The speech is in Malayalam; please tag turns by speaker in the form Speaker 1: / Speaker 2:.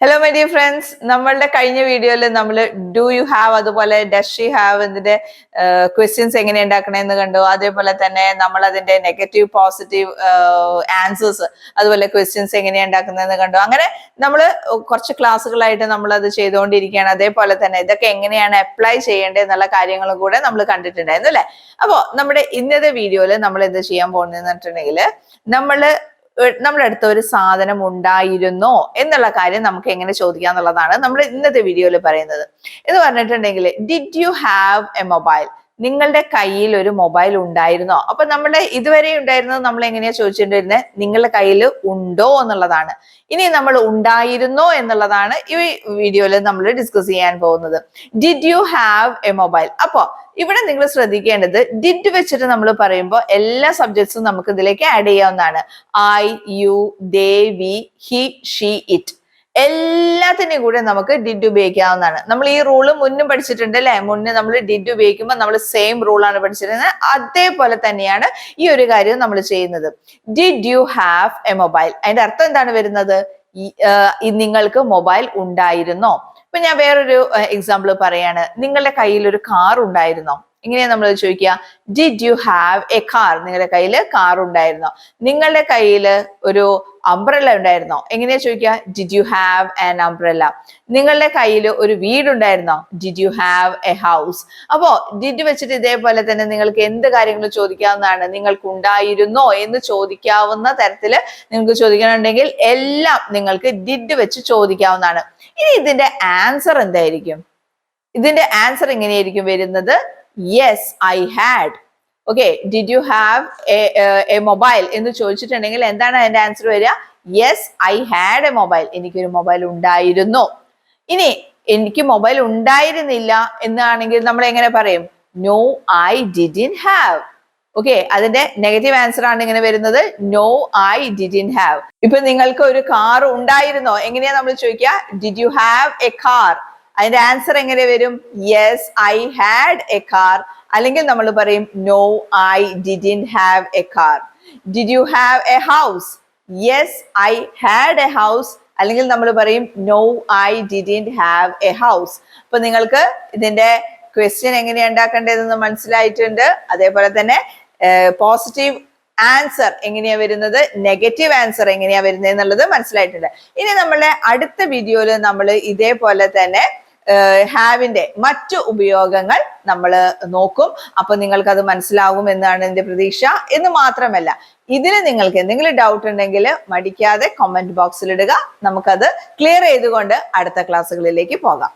Speaker 1: ഹലോ മൈ ഡിയർ ഫ്രണ്ട്സ്, നമ്മളുടെ കഴിഞ്ഞ വീഡിയോയിൽ നമ്മൾ ഡു യു ഹാവ് അതുപോലെ ഡസ് ഷീ ഹാവ് ഇതിന്റെ ക്വസ്റ്റ്യൻസ് എങ്ങനെ ഉണ്ടാക്കണമെന്ന് കണ്ടു. അതേപോലെ തന്നെ നമ്മൾ അതിന്റെ നെഗറ്റീവ് പോസിറ്റീവ് ആൻസേഴ്സ് അതുപോലെ ക്വസ്റ്റ്യൻസ് എങ്ങനെയാണ് ഉണ്ടാക്കുന്നതെന്ന് കണ്ടു. അങ്ങനെ നമ്മൾ കുറച്ച് ക്ലാസ്സുകളായിട്ട് നമ്മൾ അത് ചെയ്തുകൊണ്ടിരിക്കുകയാണ്. അതേപോലെ തന്നെ ഇതൊക്കെ എങ്ങനെയാണ് അപ്ലൈ ചെയ്യേണ്ടത് എന്നുള്ള കാര്യങ്ങളും കൂടെ നമ്മൾ കണ്ടിട്ടുണ്ടായിരുന്നു അല്ലെ. അപ്പോൾ നമ്മുടെ ഇന്നത്തെ വീഡിയോയിൽ നമ്മൾ എന്ത് ചെയ്യാൻ പോകുന്നതെന്ന് വെച്ചിട്ടുണ്ടെങ്കിൽ നമ്മുടെ അടുത്ത് ഒരു സാധനം ഉണ്ടായിരുന്നോ എന്നുള്ള കാര്യം നമുക്ക് എങ്ങനെ ചോദിക്കാം എന്നുള്ളതാണ് നമ്മൾ ഇന്നത്തെ വീഡിയോയിൽ പറയുന്നത്. എന്ന് പറഞ്ഞിട്ടുണ്ടെങ്കിൽ did you have a mobile? നിങ്ങളുടെ കയ്യിൽ ഒരു മൊബൈൽ ഉണ്ടായിരുന്നോ? അപ്പൊ നമ്മുടെ ഇതുവരെ ഉണ്ടായിരുന്നത് നമ്മൾ എങ്ങനെയാ ചോദിച്ചിട്ടുണ്ടിരുന്നത്? നിങ്ങളുടെ കയ്യിൽ ഉണ്ടോ എന്നുള്ളതാണ്. ഇനി നമ്മൾ ഉണ്ടായിരുന്നോ എന്നുള്ളതാണ് ഈ വീഡിയോയിൽ നമ്മൾ ഡിസ്കസ് ചെയ്യാൻ പോകുന്നത്. Did you have a mobile? അപ്പോ ഇവിടെ നിങ്ങൾ ശ്രദ്ധിക്കേണ്ടത് ഡിഡ് വെച്ചിട്ട് നമ്മൾ പറയുമ്പോൾ എല്ലാ സബ്ജക്ട്സും നമുക്ക് ഇതിലേക്ക് ആഡ് ചെയ്യാവുന്നതാണ്. I, you, they, we, he, she, it എല്ലാത്തിനെയും കൂടെ നമുക്ക് ഡിഡ് ഉപയോഗിക്കാവുന്നതാണ്. നമ്മൾ ഈ റൂള് മുന്നും പഠിച്ചിട്ടുണ്ട് അല്ലെ. മുന്നേ നമ്മൾ ഡിഡ് ഉപയോഗിക്കുമ്പോൾ നമ്മൾ സെയിം റൂളാണ് പഠിച്ചിരുന്നത്. അതേപോലെ തന്നെയാണ് ഈ ഒരു കാര്യം നമ്മൾ ചെയ്യുന്നത്. Did you have a mobile? അതിന്റെ അർത്ഥം എന്താണ് വരുന്നത്? നിങ്ങൾക്ക് മൊബൈൽ ഉണ്ടായിരുന്നോ? ഇപ്പൊ ഞാൻ വേറൊരു എക്സാമ്പിൾ പറയാണ്. നിങ്ങളുടെ കയ്യിൽ ഒരു കാർ ഉണ്ടായിരുന്നോ? ഇങ്ങനെയാ നമ്മൾ ചോദിക്കുക. Did you have a car? നിങ്ങളുടെ കയ്യിൽ കാർ ഉണ്ടായിരുന്നോ? നിങ്ങളുടെ കയ്യിൽ ഒരു അംബ്രല്ല ഉണ്ടായിരുന്നോ? എങ്ങനെയാ ചോദിക്കുക? Did you have an umbrella? നിങ്ങളുടെ കയ്യിൽ ഒരു വീടുണ്ടായിരുന്നോ? Did you have a house? അപ്പോ ഡിഡ് വെച്ചിട്ട് ഇതേപോലെ തന്നെ നിങ്ങൾക്ക് എന്ത് കാര്യങ്ങൾ ചോദിക്കാവുന്നതാണ്. നിങ്ങൾക്ക് ഉണ്ടായിരുന്നോ എന്ന് ചോദിക്കാവുന്ന തരത്തില് നിങ്ങൾക്ക് ചോദിക്കണമെന്നുണ്ടെങ്കിൽ എല്ലാം നിങ്ങൾക്ക് ഡിഡ് വെച്ച് ചോദിക്കാവുന്നതാണ്. ഇനി ഇതിന്റെ ആൻസർ എന്തായിരിക്കും? ഇതിന്റെ ആൻസർ എങ്ങനെയായിരിക്കും വരുന്നത്? Yes, I had. Okay, did you have a mobile എന്ന് ചോദിച്ചിട്ടുണ്ടെങ്കിൽ എന്താണ് അതിന്റെ ആൻസർ വരിക? Yes, I had a mobile. എനിക്കൊരു മൊബൈൽ ഉണ്ടായിരുന്നു. ഇനി എനിക്ക് മൊബൈൽ ഉണ്ടായിരുന്നില്ല എന്നാണെങ്കിൽ നമ്മൾ എങ്ങനെ പറയും? No, I didn't have. Okay, അതിന്റെ നെഗറ്റീവ് ആൻസർ ആണ് ഇങ്ങനെ വരുന്നത്. No, I didn't have. ഇപ്പൊ നിങ്ങൾക്ക് ഒരു കാർ ഉണ്ടായിരുന്നോ? എങ്ങനെയാ നമ്മൾ ചോദിക്കുക? Did you have a car? അതിന്റെ ആൻസർ എങ്ങനെ വരും? Yes, I had A car. അല്ലെങ്കിൽ നമ്മൾ പറയും no, I didn't have a car. Did you have a house? Yes, I had a house. അല്ലെങ്കിൽ നമ്മൾ പറയും no, I didn't have a house. അപ്പൊ നിങ്ങൾക്ക് ഇതിന്റെ ക്വസ്റ്റ്യൻ എങ്ങനെയാ ഉണ്ടാക്കേണ്ടതെന്ന് മനസ്സിലായിട്ടുണ്ട്. അതേപോലെ തന്നെ പോസിറ്റീവ് ആൻസർ എങ്ങനെയാ വരുന്നത്, നെഗറ്റീവ് ആൻസർ എങ്ങനെയാ വരുന്നത് എന്നുള്ളത് മനസ്സിലായിട്ടുണ്ട്. ഇനി നമ്മളുടെ അടുത്ത വീഡിയോയിൽ നമ്മൾ ഇതേപോലെ തന്നെ ഹാവിന്റെ മറ്റു ഉപയോഗങ്ങൾ നമ്മൾ നോക്കും. അപ്പൊ നിങ്ങൾക്ക് അത് മനസ്സിലാകും എന്നാണ് എന്റെ പ്രതീക്ഷ. എന്ന് മാത്രമല്ല, ഇതിന് നിങ്ങൾക്ക് എന്തെങ്കിലും ഡൗട്ട് ഉണ്ടെങ്കിൽ മടിക്കാതെ കമന്റ് ബോക്സിൽ ഇടുക. നമുക്കത് ക്ലിയർ ചെയ്തുകൊണ്ട് അടുത്ത ക്ലാസ്സുകളിലേക്ക് പോകാം.